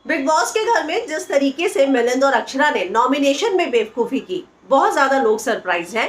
Big boss के घर में जिस तरीके से मिलिंद और अक्षरा ने नॉमिनेशन में बेवकूफी की, बहुत ज्यादा लोग सरप्राइज हैं।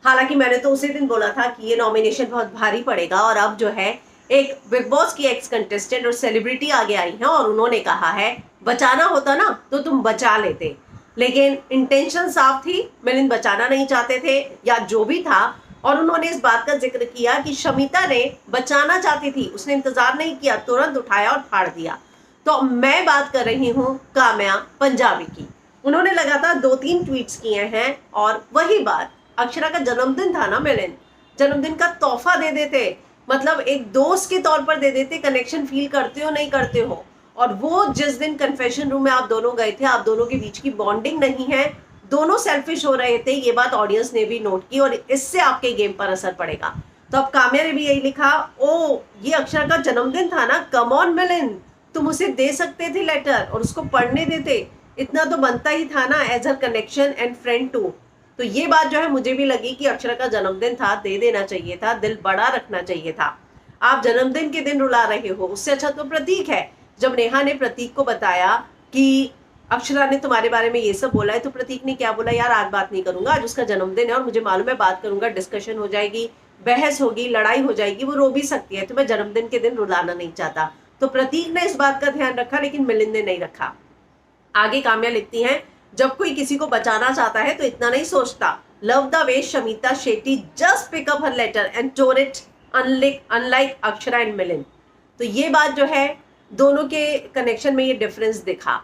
हालांकि मैंने तो उसी दिन बोला था कि ये नॉमिनेशन बहुत भारी पड़ेगा, और अब जो है एक बिग बॉस की एक्स कंटेस्टेंट और सेलिब्रिटी आगे आई है और उन्होंने कहा है बचाना होता ना तो तुम बचा लेते, लेकिन इंटेंशन साफ थी, मिलिंद बचाना नहीं चाहते थे या जो भी था। और उन्होंने इस बात का जिक्र किया कि शमिता ने बचाना चाहती थी, उसने इंतजार नहीं किया, तुरंत उठाया और फाड़ दिया। तो मैं बात कर रही हूँ काम्या पंजाबी की। उन्होंने लगातार 2-3 ट्वीट्स किए हैं और वही बात, अक्षरा का जन्मदिन था ना मिलिंद, जन्मदिन का तोहफा दे देते, मतलब एक दोस्त के तौर पर दे देते, कनेक्शन फील करते हो नहीं करते हो। और वो जिस दिन कन्फेशन रूम में आप दोनों गए थे, आप दोनों के बीच की बॉन्डिंग नहीं है, दोनों सेल्फिश हो रहे थे, ये बात ऑडियंस ने भी नोट की और इससे आपके गेम पर असर पड़ेगा। तो अब काम्या ने भी यही लिखा, ओ ये अक्षरा का जन्मदिन था ना, कम ऑन मिलिंद, तुम उसे दे सकते थे लेटर और उसको पढ़ने देते, इतना तो बनता ही था ना as a connection and friend too. तो ये बात जो है मुझे भी लगी कि अक्षरा का जन्मदिन था, दे देना चाहिए था, दिल बड़ा रखना चाहिए था। आप जन्मदिन के दिन रुला रहे हो, उससे अच्छा तो प्रतीक है। जब नेहा ने प्रतीक को बताया कि अक्षरा ने तुम्हारे बारे में ये सब बोला है, तो प्रतीक ने क्या बोला, यार आज बात नहीं करूंगा, आज उसका जन्मदिन है और मुझे मालूम है बात करूंगा डिस्कशन हो जाएगी, बहस होगी, लड़ाई हो जाएगी, वो रो भी सकती है, तो मैं जन्मदिन के दिन रुलाना नहीं चाहता। तो प्रतीक ने इस बात का ध्यान रखा, लेकिन मिलिंद ने नहीं रखा। आगे काम्या लिखती हैं, जब कोई किसी को बचाना चाहता है तो इतना नहीं सोचता, love the way Shamita Shetty just pick up her letter and tore it unlike Akshara and Milind. तो ये बात जो है दोनों के कनेक्शन में ये डिफरेंस दिखा,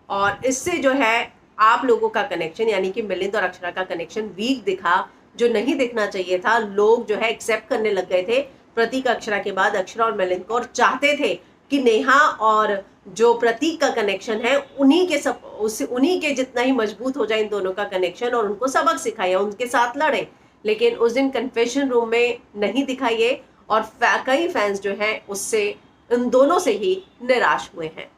और इससे जो है आप लोगों का कनेक्शन यानी कि मिलिंद और अक्षरा का कनेक्शन वीक दिखा, जो नहीं दिखना चाहिए था। लोग जो है एक्सेप्ट करने लग गए थे प्रतीक अक्षरा के बाद अक्षरा और मिलिंद को, और चाहते थे कि नेहा और जो प्रतीक का कनेक्शन है उन्हीं के जितना ही मजबूत हो जाए इन दोनों का कनेक्शन, और उनको सबक सिखाए, उनके साथ लड़े। लेकिन उस दिन कन्फेशन रूम में नहीं दिखाइए, और कई फैंस जो हैं उससे इन दोनों से ही निराश हुए हैं।